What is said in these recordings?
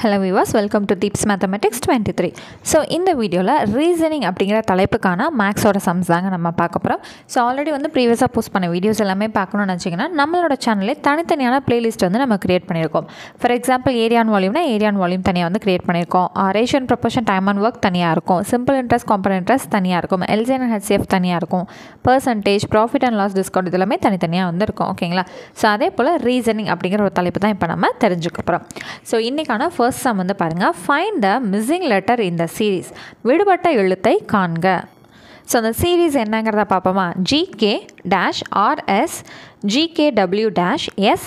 Hello viewers, welcome to Deeps Mathematics 23. So இந்த வீடியோல reasoning அப்படிங்கிற தலைப்புக்கான மேக்ஸோட சம்ஸ் தாங்க நம்ம பார்க்க போகிறோம். ஸோ ஆல்ரெடி வந்து ப்ரீவியஸாக போஸ்ட் பண்ண வீடியோஸ் எல்லாமே பார்க்கணும்னு நினச்சிங்கன்னா நம்மளோட சேனல்லே தனித்தனியான பிளேலிஸ்ட் வந்து நம்ம கிரியேட் பண்ணியிருக்கோம். ஃபார் எக்ஸாம்பிள் ஏரியா அண்ட் வால்யூம்னா ஏரியா அண்ட் வால்யூம் தனியாக வந்து கிரியேட் பண்ணியிருக்கோம். Ratio and proportion time and work தனியாக இருக்கும். சிம்பிள் இன்ட்ரெஸ்ட் காம்பவுண்ட் இன்ட்ரெஸ்ட் தனியாக இருக்கும். எல்சிஎன் அண்ட் ஹெச்சிஎஃப் தனியாக இருக்கும். Percentage profit and loss discount இதெல்லாமே தனித்தனியாக வந்து இருக்கும். ஓகேங்களா? ஸோ அதே போல் ரீசனிங் அப்படிங்கிற ஒரு தலைப்பு தான் இப்போ நம்ம தெரிஞ்சுக்க போகிறோம். ஸோ இன்றைக்கான ஃபர்ஸ்ட் சம் வந்து பாருங்கள். Find the missing letter in the series. விடுபட்ட எழுத்தை காண்க. ஸோ அந்த சீரீஸ் என்னங்கிறத பார்ப்போமா? GK-RS GKW-S-WRS.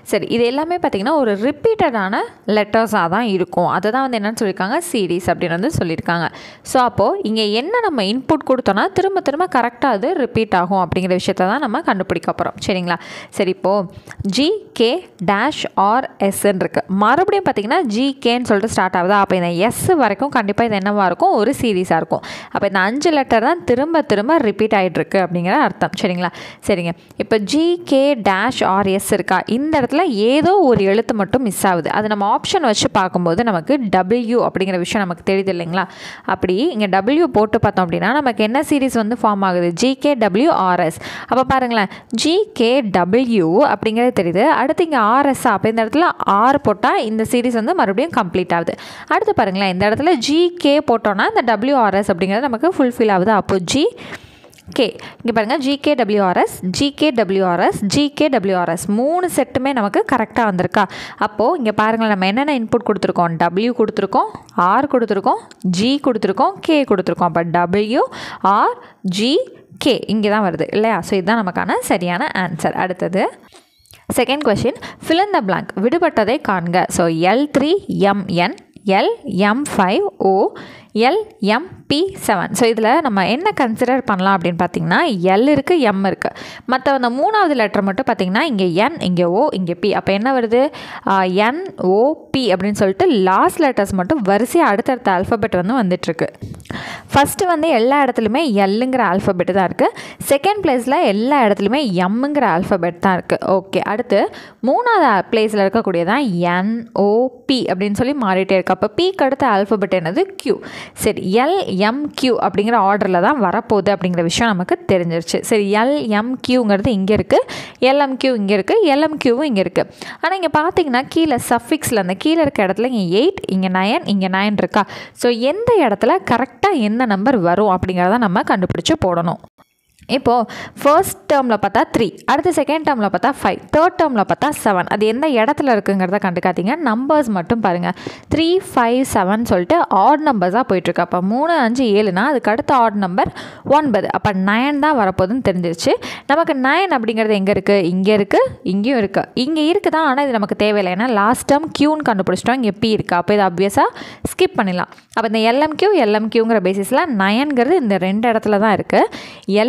சரி, இது எல்லாமே பார்த்திங்கன்னா ஒரு ரிப்பீட்டடான லெட்டர்ஸாக தான் இருக்கும். அதை தான் வந்து என்னென்னு சொல்லியிருக்காங்க, சீரீஸ் அப்படின்னு வந்து சொல்லியிருக்காங்க. ஸோ அப்போது இங்கே என்ன நம்ம இன்புட் கொடுத்தோன்னா திரும்ப திரும்ப கரெக்டாக அது ரிப்பீட் ஆகும் அப்படிங்கிற விஷயத்தை தான் நம்ம கண்டுபிடிக்க போகிறோம். சரிங்களா? சரி, இப்போது GK-RSன்னு இருக்குது. மறுபடியும் பார்த்திங்கன்னா GKன்னு சொல்லிட்டு ஸ்டார்ட் ஆகுதா? அப்போ இந்த எஸ் வரைக்கும் கண்டிப்பாக இது என்னவாக இருக்கும், ஒரு சீரீஸாக இருக்கும். அப்போ இந்த 5 லெட்டர் தான் திரும்ப திரும்ப ரிப்பீட் ஆகிட்டுருக்கு அப்படிங்கிற அர்த்தம். சரிங்களா? சரிங்க, இப்போ GK-RS இருக்கா, இந்த இடத்துல ஏதோ ஒரு எழுத்து மட்டும் மிஸ் ஆகுது. அது நம்ம ஆப்ஷன் வச்சு பார்க்கும்போது நமக்கு W அப்படிங்கிற விஷயம் நமக்கு தெரியுது இல்லைங்களா? அப்படி இங்கே W போட்டு பார்த்தோம் அப்படின்னா நமக்கு என்ன சீரீஸ் வந்து ஃபார்ம் ஆகுது, GK-WRS. அப்போ பாருங்களேன், GKW அப்படிங்கிறது தெரியுது. அடுத்து இங்கே RS, அப்போ இந்த இடத்துல R போட்டால் இந்த சீரீஸ் வந்து மறுபடியும் கம்ப்ளீட் ஆகுது. அடுத்து பாருங்களேன், இந்த இடத்துல GK போட்டோன்னா இந்த WRS அப்படிங்கிறது நமக்கு ஃபுல்ஃபில் ஆகுது. அப்போது GK இங்கே பாருங்கள், GKWRS 3 செட்டுமே நமக்கு கரெக்டாக வந்திருக்கா? அப்போது இங்கே பாருங்கள், நம்ம என்னென்ன இன்புட் கொடுத்துருக்கோம், W கொடுத்துருக்கோம், R கொடுத்துருக்கோம், G கொடுத்துருக்கோம், K கொடுத்துருக்கோம். அப்போ WRGK இங்கே தான் வருது இல்லையா? ஸோ இதுதான் நமக்கான சரியான ஆன்சர். அடுத்தது second question, fill in the blank. விடுபட்டதை காண்க. So L3MN LM5O LMP7. So இதில் நம்ம என்ன கன்சிடர் பண்ணலாம் அப்படின்னு பார்த்தீங்கன்னா, L இருக்குது, M இருக்குது. மற்ற அந்த 3வது லெட்டர் மட்டும் பார்த்திங்கன்னா இங்கே N, இங்கே O, இங்கே P. அப்போ என்ன வருது, NOP அப்படின்னு சொல்லிட்டு லாஸ்ட் லெட்டர்ஸ் மட்டும் வரிசையாக அடுத்தடுத்த ஆல்ஃபபெட் வந்து வந்துட்டுருக்கு. ஃபஸ்ட்டு வந்து எல்லா இடத்துலையுமே Lங்கிற ஆல்ஃபபெட் தான் இருக்குது. செகண்ட் பிளேஸில் எல்லா இடத்துலையுமே Mங்கிற ஆல்ஃபபெட் தான் இருக்குது. ஓகே, அடுத்து 3வது பிளேஸில் இருக்கக்கூடியதான் NOP அப்படின்னு சொல்லி மாறிட்டே இருக்குது. அப்போ Pக்கு அடுத்த ஆல்ஃபபெட் என்னது, Q. சரி, LMQ அப்படிங்கிற ஆர்டரில் தான் வரப்போகுது அப்படிங்கிற விஷயம் நமக்கு தெரிஞ்சிருச்சு. சரி, LMQங்கிறது இங்கே இருக்குது, LMQ இங்கே இருக்குது, LMQவும் இங்கே இருக்குது. ஆனால் இங்கே பார்த்தீங்கன்னா கீழே சஃபிக்ஸில் அந்த கீழே இருக்க இடத்துல இங்கே 8, இங்கே 9, இங்கே 9 இருக்கா? ஸோ எந்த இடத்துல கரெக்டாக எந்த நம்பர் வரும் அப்படிங்கிறத நம்ம கண்டுபிடிச்சி போடணும். இப்போது ஃபர்ஸ்ட் டேர்மில் பார்த்தா 3, அடுத்து செகண்ட் டேர்மில் பார்த்தா 5, தேர்ட் டேர்மில் பார்த்தா 7. அது எந்த இடத்துல இருக்குங்கிறத கண்டுக்காதீங்க, நம்பர்ஸ் மட்டும் பாருங்கள். 3, 5, 7 சொல்லிட்டு ஆட் நம்பர்ஸாக போயிட்டுருக்கு. அப்போ 3, 5, 7னா அதுக்கு அடுத்த ஆட் நம்பர் 9. அப்போ 9 தான் வரப்போகுதுன்னு தெரிஞ்சிருச்சு. நமக்கு 9 அப்படிங்கிறது எங்கே இருக்குது, இங்கே இருக்குது, இங்கேயும் இருக்குது. இங்கே இருக்குது தான், ஆனால் இது நமக்கு தேவையில்லை. ஏன்னா லாஸ்ட் டேர்ம் Qன்னு கண்டுபிடிச்சிட்டோம், இங்கே P இருக்குது. அப்போ இது ஆப்வியஸாக ஸ்கிப் பண்ணிடலாம். அப்போ இந்த LMQங்கிற பேசிஸில் 9ங்கிறது இந்த 2 இடத்துல தான் இருக்குது.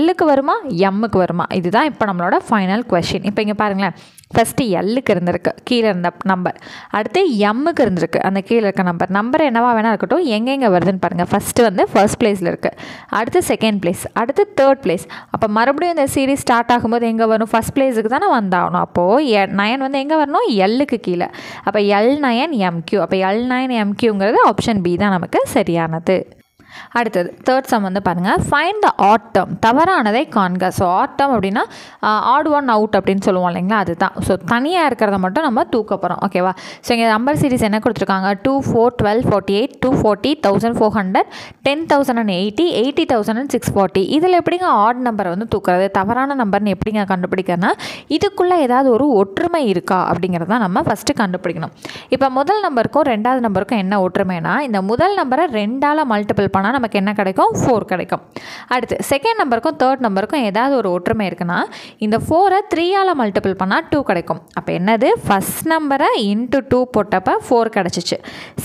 Lக்கு வருமா, Mக்கு வருமா? இதுதான் இப்போ நம்மளோட ஃபைனல் கொஷின். இப்போ இங்கே பாருங்களேன், ஃபஸ்ட்டு Lக்கு இருந்திருக்கு கீழே இருந்த நம்பர், அடுத்து Mக்கு இருந்திருக்கு அந்த கீழே இருக்க நம்பர் என்னவா வேணா இருக்கட்டும். எங்கெங்கே வருதுன்னு பாருங்கள். ஃபஸ்ட்டு வந்து ஃபர்ஸ்ட் பிளேஸில் இருக்குது, அடுத்து செகண்ட் பிளேஸ், அடுத்து தேர்ட் பிளேஸ். அப்போ மறுபடியும் இந்த சீரீஸ் ஸ்டார்ட் ஆகும்போது எங்கே வரும், ஃபஸ்ட் பிளேஸுக்கு தானே வந்தாகணும். அப்போது 9 வந்து எங்கே வரணும், Lக்கு கீழே. அப்போ L9MQ. அப்போ L9MQங்கிறது ஆப்ஷன் B தான் நமக்கு சரியானது. அடுத்தது தேர்ட் சம் வந்து பாருங்கள், ஃபைண்ட் த ஆட் டேர்ம். தவறானதை காண்க. ஸோ ஆட் டேர்ம் அப்படின்னா ஆட் ஒன் அவுட் அப்படின்னு சொல்லுவோம் இல்லைங்களா, அதுதான். ஸோ தனியாக இருக்கிறத மட்டும் நம்ம தூக்க போகிறோம். ஓகேவா? ஸோ இங்கே நம்பர் சீரிஸ் என்ன கொடுத்துருக்காங்க, 2, 4, 12, 48, 240, 1400, 10,080, 80,000, 640. இதில் எப்படிங்க ஆட் நம்பரை வந்து தூக்குறது, தவறான நம்பர்னு எப்படிங்க கண்டுபிடிக்கிறதுனா இதுக்குள்ளே ஏதாவது ஒரு ஒற்றுமை இருக்கா அப்படிங்கிறத நம்ம ஃபஸ்ட்டு கண்டுபிடிக்கணும். இப்போ முதல் நம்பருக்கும் 2வது நம்பருக்கும் என்ன ஒற்றுமைனா, இந்த முதல் நம்பரை 2ஆல் மல்டிபிள் பண்ணால் நமக்கு என்ன கிடைக்கும், 4 கிடைக்கும். அடுத்து செகண்ட் நம்பருக்கும் தேர்ட் நம்பருக்கும் ஏதாவது ஒரு ஒற்றுமை இருக்குன்னா இந்த 4ஐ 3ஆல் மல்டிபிள் பண்ணால் 2 கிடைக்கும். அப்போ என்னது, ஃபஸ்ட் நம்பரை இன்ட்டு 2 போட்டப்போ 4 கிடச்சிச்சு,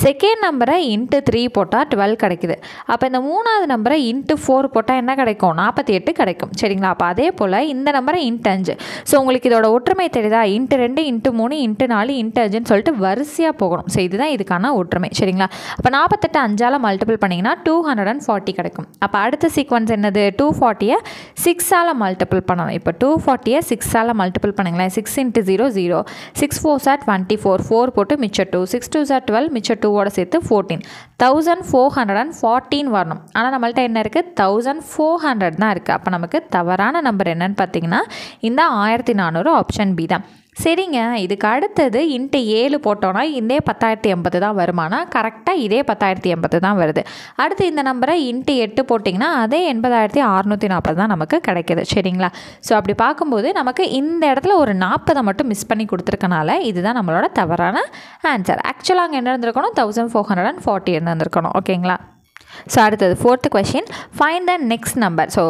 செகண்ட் நம்பரை இன்ட்டு 3 போட்டால் 12 கிடைக்குது. அப்போ இந்த 3வது நம்பரை இன்ட்டு 4 போட்டால் என்ன கிடைக்கும், 48 கிடைக்கும். சரிங்களா? அப்போ அதே போல் இந்த நம்பரை இன்ட்டு 5. ஸோ உங்களுக்கு இதோட ஒற்றுமை தெரியுதா, இன்ட்டு 2, இன்ட்டு 3, இன்ட்டு 4, இன்ட்டு 5ன்னு சொல்லிட்டு வரிசையாக போகணும். ஸோ இதுதான் இதுக்கான ஒற்றுமை. சரிங்களா? அப்போ 48 5ஆல் மல்டிபிள் பண்ணிங்கன்னா 200 240 கிடைக்கும். அப்போ அடுத்த சீக்வன்ஸ் என்னது? 240-ஐ 6ஆல் மல்டிபிள் பண்ணணும். இப்போ 240-ஐ 6ஆல் மல்டிபிள் பண்ணுங்களேன். 6 × 0 0, 6 4s are 24, 4 போட்டு மிச்சம் 2, 6 2s are 12, மிச்சம் 2ஓட சேர்த்து 14, 1414 வரணும். ஆனால் நம்மள்ட்ட என்ன இருக்குது? 1400 தான் இருக்குது. அப்போ நமக்கு தவறான நம்பர் என்னன்னு பார்த்தீங்கன்னா இந்த 1400 ஆப்ஷன் பி தான். சரிங்க, இதுக்கு அடுத்தது இன்ட்டு 7 போட்டோன்னா இதே 10,080 தான் வருமானா? கரெக்டாக இதே 10,080 தான் வருது. அடுத்து இந்த நம்பரை இன்ட்டு 8 போட்டிங்கன்னா அதே 80,640 தான் நமக்கு கிடைக்கிது. சரிங்களா? ஸோ அப்படி பார்க்கும்போது நமக்கு இந்த இடத்துல ஒரு 40 மட்டும் மிஸ் பண்ணி கொடுத்துருக்கனால இதுதான் நம்மளோட தவறான ஆன்சர். ஆக்சுவலாக அங்கே என்ன இருந்திருக்கணும்? 1440 இருந்திருக்கணும். ஓகேங்களா? ஸோ அடுத்தது 4th question, find the next number. So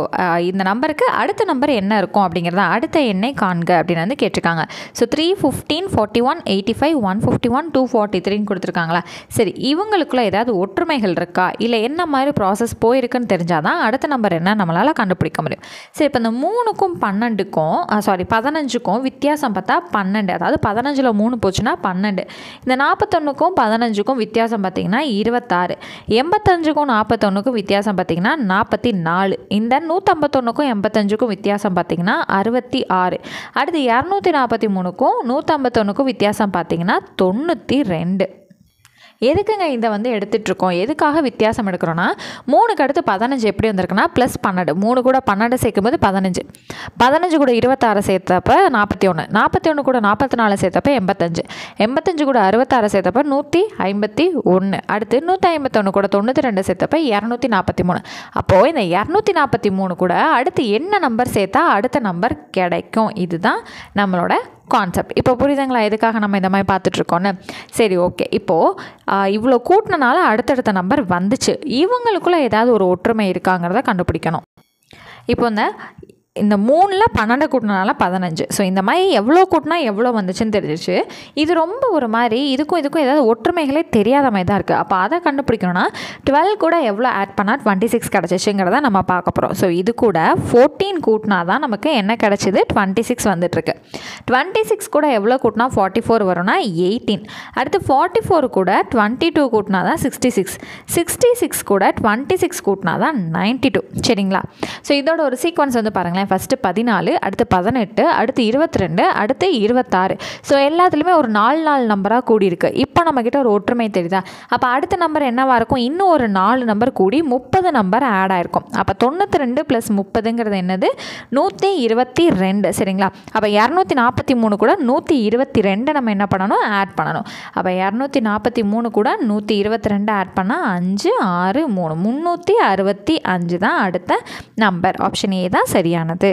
இந்த நம்பருக்கு அடுத்த நம்பர் என்ன இருக்கும் அப்படிங்கிறத அடுத்த எண்ணை காண்க அப்படின்னு வந்து கேட்டிருக்காங்க. ஸோ 3, 15, 41, 85, 151, 243 கொடுத்துருக்காங்களா? சரி, இவங்களுக்குள்ள ஏதாவது ஒற்றுமைகள் இருக்கா, இல்லை என்ன மாதிரி ப்ராசஸ் போயிருக்குன்னு தெரிஞ்சால் தான் அடுத்த நம்பர் என்ன நம்மளால் கண்டுபிடிக்க முடியும். சரி, இப்போ இந்த 3க்கும் 15க்கும் வித்தியாசம் பார்த்தா 12, அதாவது 15ல் 3 போச்சுன்னா 12. இந்த 41க்கும் 15க்கும் வித்தியாசம் பார்த்திங்கன்னா 26, 85க்கும் 41க்கும் வித்தியாசம் பார்த்திங்கன்னா 44, இந்த 151க்கும் 85க்கும் வித்தியாசம் பார்த்திங்கன்னா 66. அடுத்து 243க்கும் 151க்கும் வித்தியாசம் பார்த்திங்கன்னா 92. எதுக்குங்க இதை வந்து எடுத்துகிட்ருக்கோம்? எதுக்காக வித்தியாசம் எடுக்கிறோன்னா 3க்கு அடுத்து 15 எப்படி வந்திருக்குன்னா +12, 3 கூட 12 சேர்க்கும்போது 15, 15 கூட 26 சேர்த்தப்ப 41, 41 கூட 44 சேர்த்தப்ப 85, 85 கூட 66 சேர்த்தப்ப 151, அடுத்து 151 கூட 92 சேர்த்தப்ப 243. அப்போது இந்த 243 கூட அடுத்து என்ன நம்பர் சேர்த்தா அடுத்த நம்பர் கிடைக்கும்? இதுதான் நம்மளோட கான்செப்ட். இப்போ புரியுதுங்களா எதுக்காக நம்ம இந்த மாதிரி பார்த்துட்ருக்கோன்னு? சரி, ஓகே. இப்போது இவ்வளோ கூட்டினால அடுத்தடுத்த நம்பர் வந்துச்சு. இவங்களுக்குள்ளே ஏதாவது ஒரு ஒற்றுமை இருக்காங்கிறத கண்டுபிடிக்கணும். இப்போ இந்த 3ல் 12 கூட்டினால 15. ஸோ இந்த மாதிரி எவ்வளோ கூட்டினா எவ்வளோ வந்துச்சுன்னு தெரிஞ்சிச்சு. இது ரொம்ப ஒரு மாதிரி இதுக்கும் ஏதாவது ஒற்றுமைகளே தெரியாத மாதிரி தான் இருக்குது. அப்போ அதை கண்டுபிடிக்கணும்னா 12 கூட எவ்வளோ ஆட் பண்ணால் 26 கிடச்சிச்சுங்கிறத நம்ம பார்க்க போகிறோம். ஸோ இது கூட 14 கூட்டினா தான் நமக்கு என்ன கிடச்சிது? 26 வந்துட்டுருக்கு. 26 கூட எவ்வளோ கூட்டினா 44 வரும்னா 18. அடுத்து 44 கூட 22 கூட்டினா தான் 66, 66 கூட 26 கூட்டினா தான் 92. சரிங்களா? ஸோ இதோட ஒரு சீக்வன்ஸ் வந்து பாருங்களேன். ஃபஸ்ட்டு 14, அடுத்து 18, அடுத்து 22, அடுத்து 26. ஸோ எல்லாத்துலேயுமே ஒரு 4 நம்பராக கூடியிருக்கு. இப்போ நம்மக்கிட்ட ஒரு ஒற்றுமை தெரியுதா? அப்போ அடுத்த நம்பர் என்னவாக இருக்கும்? இன்னும் ஒரு 4 நம்பர் கூடி 30 நம்பர் ஆட் ஆகிருக்கும். அப்போ 92 + 30ங்கிறது என்னது? 122. சரிங்களா? அப்போ 243 கூட 122 நம்ம என்ன பண்ணணும்? ஆட் பண்ணணும். அப்போ 243 கூட 122 ஆட் பண்ணால் 5, 6, 3, 365 தான் அடுத்த நம்பர். ஆப்ஷன் ஏ தான் சரியானது.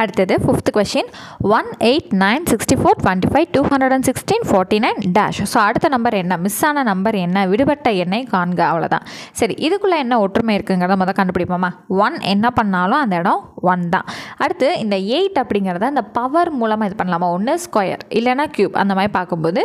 அடுத்தது 5th கொஷின், 1, 8, 9, 64, 25, 216, 49 டேஷ். ஸோ அடுத்த நம்பர் என்ன? மிஸ் ஆன நம்பர் என்ன? விடுபட்ட எண்ணை காண்க. அவ்வளோதான். சரி, இதுக்குள்ளே என்ன ஒற்றுமை இருக்குங்கிறத முதல் கண்டுபிடிப்போமா? 1 என்ன பண்ணாலும் அந்த இடம் 1 தான். அடுத்து இந்த 8 அப்படிங்கிறத இந்த பவர் மூலமாக இது பண்ணலாமா? ஒன்று ஸ்கொயர் இல்லைனா க்யூப். அந்த மாதிரி பார்க்கும்போது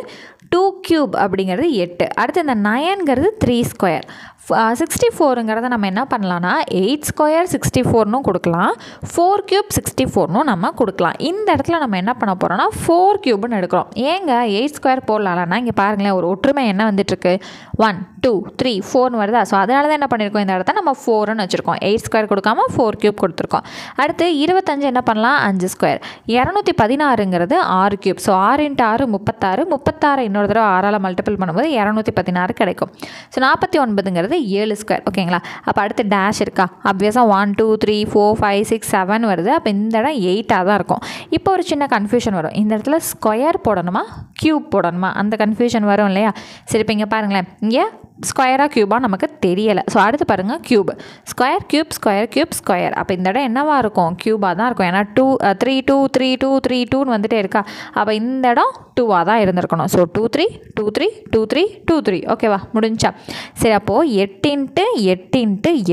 2 க்யூப் அப்படிங்கிறது 8. அடுத்து இந்த 9ங்கிறது 3 ஸ்கொயர். 64ங்கிறத நம்ம என்ன பண்ணலான்னா 8 ஸ்கொயர் 64னும் கொடுக்கலாம், 4 க்யூப் 64னும் நம்ம கொடுக்கலாம். இந்த இடத்துல நம்ம என்ன பண்ண போகிறோம்னா 4 க்யூப்னு எடுக்கிறோம். ஏங்க 8 ஸ்கொயர் போடலாம்னா இங்கே பாருங்களேன், ஒரு ஒற்றுமை என்ன வந்துட்டுருக்கு? 1, 2, 3, 4னு வருதா? ஸோ அதனால தான் என்ன பண்ணியிருக்கோம்? இந்த இடத்த நம்ம 4ன்னு வச்சுருக்கோம். 8 ஸ்கொயர் கொடுக்காம 4 க்யூப் கொடுத்துருக்கோம். அடுத்து 25 என்ன பண்ணலாம்? 5 ஸ்கொயர். 216ங்கிறது 6 க்யூப். ஸோ 6 × 6 36, 36 இன்னொரு தடவை 6ஆல் மல்டிபிள் பண்ணும்போது 216 கிடைக்கும். ஸோ 49ங்கிறது 7 ஸ்கொயர். ஓகேங்களா? அப்போ அடுத்து டேஷ் இருக்கா? அப்வியஸாக 1, 2, 3, 4, 5, 6, 7 வருது. அப்போ இந்த இடம் 8ஆக தான் இருக்கும். இப்போ ஒரு சின்ன கன்ஃபியூஷன் வரும். இந்த இடத்துல ஸ்கொயர் போடணுமா க்யூப் போடணுமா? அந்த கன்ஃபியூஷன் வரும் இல்லையா? சரி, இப்போ இங்கே பாருங்களேன், இங்கே ஸ்கொயராக க்யூபாக நமக்கு தெரியலை. ஸோ அடுத்து பாருங்கள், cube, square, cube, square, cube, square. அப்போ இந்த இடம் என்னவாக இருக்கும்? க்யூபாக தான் இருக்கும். ஏன்னா 2, 3, 2, 3, 2, 3, 2ன்னு வந்துட்டே இருக்கா? அப்போ இந்த இடம் 2ஆக தான் இருந்திருக்கணும். ஸோ 2, 3, 2, 3, 2, 3, 2, 3. ஓகேவா? முடிஞ்சா? சரி, அப்போது 8 × 8 ×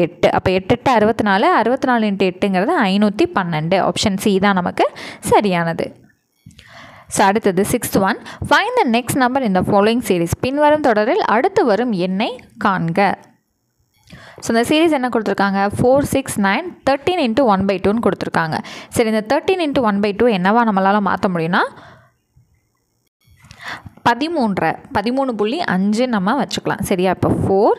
8. அப்போ 8 × 64, 64 × 8ங்கிறது 512. ஆப்ஷன் சி தான் நமக்கு சரியானது. ஸோ அடுத்தது 6th one, find the next number இந்த ஃபாலோயிங் சீரீஸ். பின்வரும் தொடரில் அடுத்து வரும் எண்ணை காண்க. ஸோ இந்த சீரீஸ் என்ன கொடுத்துருக்காங்க? 4, 6, 9, 13 × 1/2ன்னு கொடுத்துருக்காங்க. சரி, இந்த 13 × 1/2 என்னவா நம்மளால் மாற்ற முடியும்னா 13.5 நம்ம வச்சுக்கலாம். சரியா? இப்போ 4,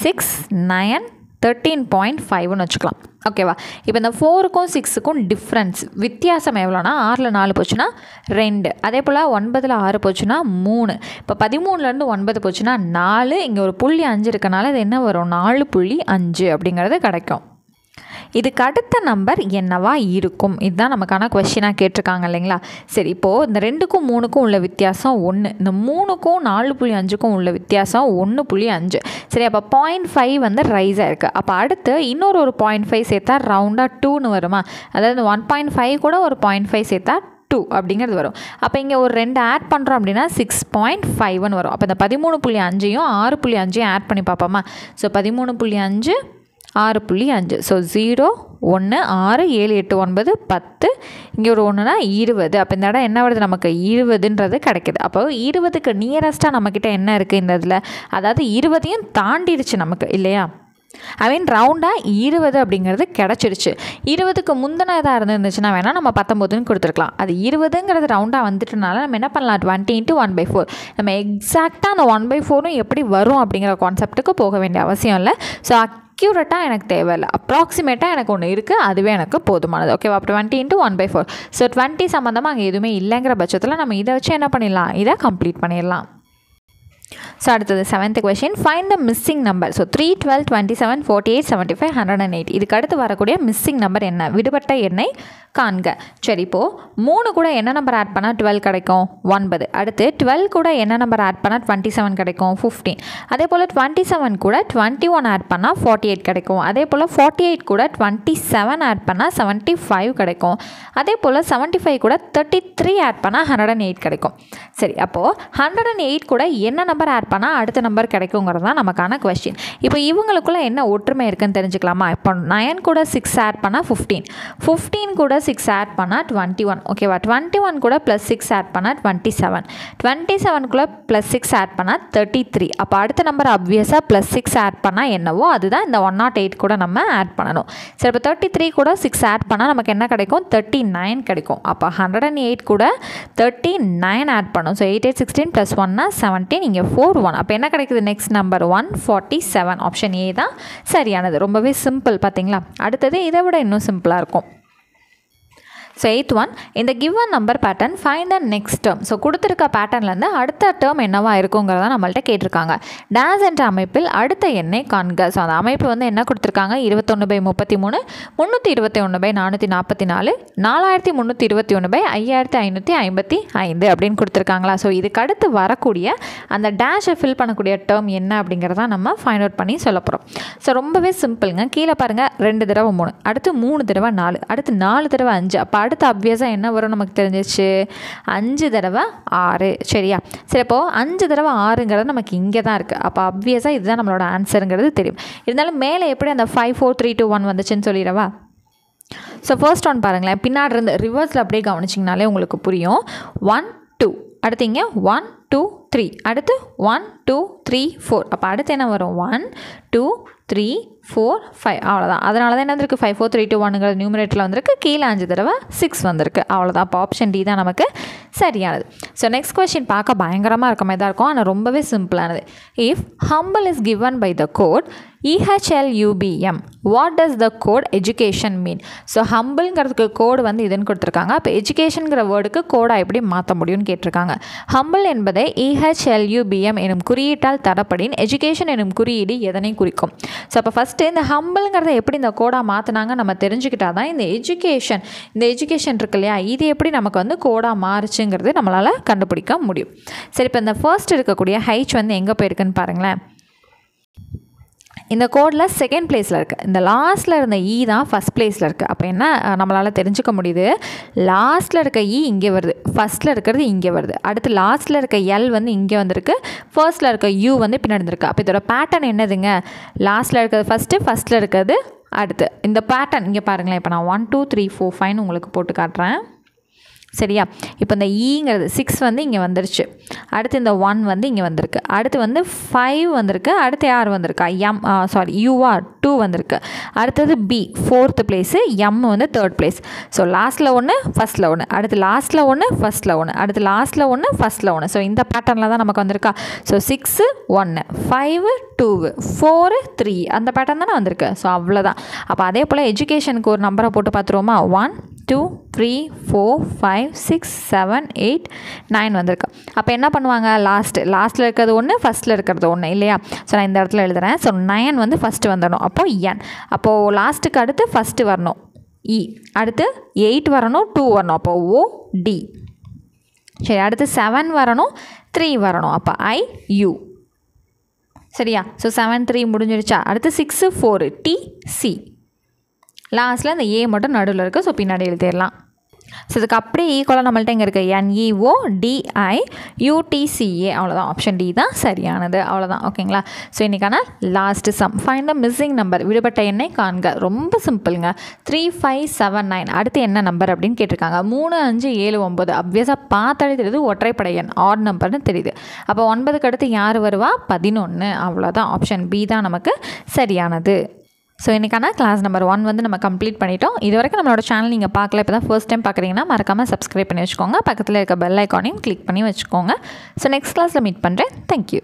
6, 9, 13.5ன்னு வச்சுக்கலாம். ஓகேவா? இப்போ இந்த 4க்கும் 6க்கும் டிஃப்ரென்ஸ் வித்தியாசம் எவ்வளோனா 6ல் 4 போச்சுன்னா 2, அதே போல் 9ல் 6 போச்சுன்னா 3. இப்போ 13லேருந்து 9 போச்சுன்னா 4, இங்கே ஒரு புள்ளி 5 இருக்கனால இது என்ன வரும்? 4.5 அப்படிங்கிறது கிடைக்கும். இதுக்கு அடுத்த நம்பர் என்னவா இருக்கும்? இதுதான் நமக்கான கொஸ்டினாக கேட்டிருக்காங்க இல்லைங்களா? சரி, இப்போது இந்த 2க்கும் 3க்கும் உள்ள வித்தியாசம் 1, இந்த 3க்கும் 4.5க்கும் உள்ள வித்தியாசம் 1.5. சரி, அப்போ 0.5 வந்து ரைஸ் ஆகிருக்கு. அப்போ அடுத்து இன்னொரு 0.5 சேர்த்தா ரவுண்டாக 2ன்னு வருமா? அதாவது 1.5 கூட ஒரு 0.5 சேர்த்தா 2 அப்படிங்கிறது வரும். அப்போ இங்கே ஒரு 2 ஆட் பண்ணுறோம் அப்படின்னா 6.5ன்னு வரும். அப்போ இந்த 13.5ஐயும் 6.5ஐயும் ஆட் பண்ணி பார்ப்போமா? ஸோ 13.5 6.5, ஸோ 0 1 6 7 8 9 10, இங்கே ஒரு 1னா 20. அப்போ இந்த இடம் என்ன வருது? நமக்கு 20ன்றது கிடைக்கிது. அப்போ 20க்கு நியரஸ்ட்டாக நம்மக்கிட்ட என்ன இருக்குது இந்த இதில்? அதாவது 20ஐயும் தாண்டிடுச்சு நமக்கு இல்லையா? ஐ மீன் ரவுண்டாக 20 அப்படிங்கிறது கிடச்சிருச்சு. 20க்கு முந்தினதாக இருந்துச்சுன்னா வேணால் நம்ம 19ன்னு கொடுத்துருக்கலாம். அது 20ங்கிறது ரவுண்டாக வந்துட்டனால நம்ம என்ன பண்ணலாம்? 20 × 1/4. நம்ம எக்ஸாக்டாக அந்த 1/4ம் எப்படி வரும் அப்படிங்கிற கான்செப்ட்டுக்கு போக வேண்டிய அவசியம் இல்லை. ஸோ அக்யூரேட்டாக எனக்கு தேவையில்லை, அப்ராக்சிமேட்டாக எனக்கு ஒன்று இருக்குது, அதுவே எனக்கு போதுமானது. ஓகேவா? 20 × 1/4. ஸோ 20 சம்மந்தமாக அங்கே எதுவுமே இல்லைங்கிற பட்சத்தில் நம்ம இதை வச்சு என்ன பண்ணிடலாம்? இதை கம்ப்ளீட் பண்ணிடலாம். ஸோ அடுத்தது 7th question, find the missing number. So 3, 12, 27, 48, 75, 108. இதுக்கு அடுத்து வரக்கூடிய மிஸ்ஸிங் நம்பர் என்ன? விடுபட்ட எண்ணை காண்க. சரி, இப்போது 3 கூட என்ன நம்பர் ஆட் பண்ணால் 12 கிடைக்கும்? 9. அடுத்து 12 கூட என்ன நம்பர் ஆட் பண்ணால் 27 கிடைக்கும்? 15. அதே போல் 27 கூட 21 ஆட் பண்ணால் 48 கிடைக்கும். அதே போல் 48 கூட 27 ஆட் பண்ணால் 75 கிடைக்கும். அதே போல் 75 கூட 33 ஆட் பண்ணால் 108 கிடைக்கும். சரி, அப்போது 108 கூட என்ன நம்பர் ஆட் பண்ணால் அடுத்த நம்பர் கிடைக்குங்கிறது தான் நமக்கான கொஸ்டின். இப்போ இவங்களுக்குள்ள என்ன ஒற்றுமை இருக்குன்னு தெரிஞ்சுக்கலாமா? இப்போ 9 கூட 6 ஆட் பண்ணால் 15, 15 கூட 6 ஆட் பண்ணால் 21. ஓகேவா? 21 கூட +6 ஆட் பண்ணால் 27, 27 கூட +6 ஆட் பண்ணால் 33. அப்போ அடுத்த நம்பர் அப்வியஸாக +6 ஆட் பண்ணால் என்னவோ அதுதான் இந்த 108 கூட நம்ம ஆட் பண்ணணும். சரி, இப்போ 33 கூட 6 ஆட் பண்ணால் நமக்கு என்ன கிடைக்கும்? 39 கிடைக்கும். அப்போ 108 கூட 39 ஆட் பண்ணும். ஸோ 8, 8, 16 + 1 17, இங்கே 4 1. அப்போ என்ன கிடைக்குது? Next number 147. ஆப்ஷன் ஏ தான் சரியானது. ரொம்பவே சிம்பிள் பார்த்தீங்களா? அடுத்தது இதை விட இன்னும் சிம்பிளாக இருக்கும். ஸோ 8th ஒன், இந்த given number pattern find the next term. So கொடுத்துருக்க பேட்டர்ன்லேருந்து அடுத்த டேர்ம் என்னவா இருக்குங்கிறத நம்மள்ட்ட கேட்டிருக்காங்க. டேஸ் என்ற அமைப்பில் அடுத்த எண்ணை காண்க. ஸோ அந்த அமைப்பு வந்து என்ன கொடுத்துருக்காங்க? 21/33, 321/444, 4321/5555 அப்படின்னு கொடுத்துருக்காங்களா? ஸோ இதுக்கு அடுத்து வரக்கூடிய அந்த டேஷை ஃபில் பண்ணக்கூடிய டேர்ம் என்ன அப்படிங்கிறத நம்ம ஃபைண்ட் அவுட் பண்ணி சொல்ல போகிறோம். ஸோ ரொம்பவே சிம்பிளுங்க. கீழே பாருங்கள், 2 தடவை 3, அடுத்து 3 தடவை 4, அடுத்து 4 தடவை 5. அப்போ அடுத்து அப்வியஸாக என்ன வரும் நமக்கு தெரிஞ்சிச்சு? 5 தடவை 6. சரியா? சரி, இப்போது 5 தடவை 6ங்கிறது நமக்கு இங்கே தான் இருக்குது. அப்போ அப்வியஸாக இதுதான் நம்மளோட ஆன்சருங்கிறது தெரியும். இருந்தாலும் மேலே எப்படி அந்த 5 4 3 2 1 வந்துச்சுன்னு சொல்லிடவா? ஸோ ஃபர்ஸ்ட் ஒன் பாருங்களேன், பின்னாடி இருந்து ரிவர்ஸில் அப்படியே கவனிச்சிங்கனாலே உங்களுக்கு புரியும். 1 2, அடுத்து இங்கே 1 2 3, அடுத்து 1 2 3 4. அப்போ அடுத்து என்ன வரும்? 1 2 3 4 5. அவ்வளோதான். அதனால தான் என்ன வந்திருக்கு? 5 4 3 2 1ங்கிறது நியூமரேட்டரில் வந்திருக்கு. கீழே 5 தடவை 6 வந்திருக்கு. அவ்வளோதான். அப்போ ஆப்ஷன் டி தான் நமக்கு சரியானது. ஸோ நெக்ஸ்ட் கொஸ்டின் பார்க்க பயங்கரமாக இருக்க மாதிரி தான் இருக்கும், ஆனால் ரொம்பவே சிம்பிளானது. If humble is given by the code EHLUBM, what does the code education mean? So ஹம்பிள்ங்கிறதுக்கு கோடு வந்து இதுன்னு கொடுத்துருக்காங்க. அப்போ எஜுகேஷனுங்கிற வேர்டுக்கு கோடாக எப்படி மாற்ற முடியும்னு கேட்டிருக்காங்க. ஹம்பிள் என்பதை EHLUBM எனும் குறியீட்டால் தரப்படின் எஜுகேஷன் எனும் குறியீடு எதனை குறிக்கும்? ஸோ அப்போ ஃபஸ்ட்டு இந்த ஹம்பிள்ங்கிறத எப்படி இந்த கோடாக மாற்றினாங்க நம்ம தெரிஞ்சுக்கிட்டா தான் இந்த எஜுகேஷன் இருக்கு இல்லையா, இது எப்படி நமக்கு வந்து கோடாக மாறுச்சுங்கிறது நம்மளால் கண்டுபிடிக்க முடியும். சரி, இப்போ இந்த ஃபர்ஸ்ட் இருக்கக்கூடிய ஹைச் வந்து எங்கே போயிருக்குன்னு பாருங்களேன். இந்த கோடில் செகண்ட் பிளேஸில் இருக்குது. இந்த லாஸ்ட்டில் இருந்த இ தான் ஃபஸ்ட் பிளேஸில் இருக்குது. அப்போ என்ன நம்மளால் தெரிஞ்சுக்க முடியுது? லாஸ்ட்டில் இருக்க இ இங்கே வருது, ஃபஸ்ட்டில் இருக்கிறது இங்கே வருது, அடுத்து லாஸ்ட்டில் இருக்க எல் வந்து இங்கே வந்திருக்கு, ஃபர்ஸ்ட்டில் இருக்க யூ வந்து பின்னாடி இருந்திருக்கு. அப்போ இதோட பேட்டர்ன் என்னதுங்க? லாஸ்ட்டில் இருக்கிறது ஃபஸ்ட்டில் இருக்கிறது அடுத்து. இந்த பேட்டர்ன் இங்கே பாருங்களேன். இப்போ நான் 1 2 3 4 5 உங்களுக்கு போட்டு காட்டுறேன். சரியா? இப்போ இந்த ஈங்கிறது 6 வந்து இங்கே வந்துருச்சு. அடுத்து இந்த 1 வந்து இங்கே வந்திருக்கு. அடுத்து வந்து 5 வந்திருக்கு. அடுத்து யார் வந்திருக்கா? யூஆ 2 வந்திருக்கு. அடுத்தது பி 4th பிளேஸு, எம் வந்து 3rd பிளேஸ். ஸோ லாஸ்ட்டில் ஒன்று, ஃபஸ்ட்டில் ஒன்று, அடுத்து லாஸ்ட்டில் ஒன்று, ஃபஸ்ட்டில் ஒன்று, அடுத்து லாஸ்ட்டில் ஒன்று, ஃபஸ்ட்டில் ஒன்று. ஸோ இந்த பேட்டர்னில் தான் நமக்கு வந்திருக்கா. ஸோ 6 1, 5 2, 4 3 அந்த பேட்டர்ன் தானே வந்திருக்கு. ஸோ அவ்வளோதான். அப்போ அதே போல் எஜுகேஷனுக்கு ஒரு நம்பரை போட்டு பார்த்துருவோமா? 1 2 3 4 5 6 7 8 9 வந்திருக்கு. அப்போ என்ன பண்ணுவாங்க? லாஸ்ட்டில் இருக்கிறது ஒன்று, ஃபஸ்ட்டில் இருக்கிறது ஒன்று இல்லையா? ஸோ நான் இந்த இடத்துல எழுதுகிறேன். ஸோ 9 வந்து ஃபஸ்ட்டு வந்துடணும். அப்போது என். அப்போது லாஸ்ட்டுக்கு அடுத்து ஃபஸ்ட்டு வரணும் இ. அடுத்து 8 வரணும், 2 வரணும். அப்போ ஓ டி. சரி, அடுத்து 7 வரணும், 3 வரணும். அப்போ ஐ யூ. சரியா? ஸோ 7 3 முடிஞ்சிருச்சா? அடுத்து 6 4 டி சி. லாஸ்ட்டில் இந்த ஏ மட்டும் நடுவில் இருக்குது. ஸோ பின்னாடி எழுதிடலாம். ஸோ இதுக்கு அப்படியே ஈக்குவலாக நம்மள்ட்ட இங்கே இருக்குது NEO DI UTCA. அவ்வளோதான். ஆப்ஷன் டி தான் சரியானது. அவ்வளோதான். ஓகேங்களா? ஸோ இன்றைக்கான last some. Find the missing number. விடுபட்ட எண்ணை காண்க. ரொம்ப சிம்பிளுங்க. 3 5 7 9. அடுத்து என்ன நம்பர் அப்படின்னு கேட்டிருக்காங்க. 3 5 7 9. அப்வியஸாக பார்த்தாலே தெரியுது ஒற்றைப்படை எண், ஆட் நம்பர்னு தெரியுது. அப்போ 9க்கு அடுத்து யார் வருவா? 11. அவ்வளோதான். ஆப்ஷன் பி தான் நமக்கு சரியானது. ஸோ இன்றைக்கான கிளாஸ் நம்பர் 1 வந்து நம்ம கம்ப்ளீட் பண்ணிட்டோம். இது வரைக்கும் நம்மளோட சேனல் நீங்கள் பார்க்கல, இப்போ தான் ஃபர்ஸ்ட் டைம் பார்க்குறீங்கன்னா மறக்காமல் சப்ஸ்கிரைப் பண்ணி வச்சுக்கோங்க. பக்கத்தில் இருக்க பெல் ஐக்கானையும் கிளிக் பண்ணி வச்சுக்கோங்க. ஸோ நெக்ஸ்ட் கிளாஸில் மீட் பண்ணுறேன். தேங்க்யூ.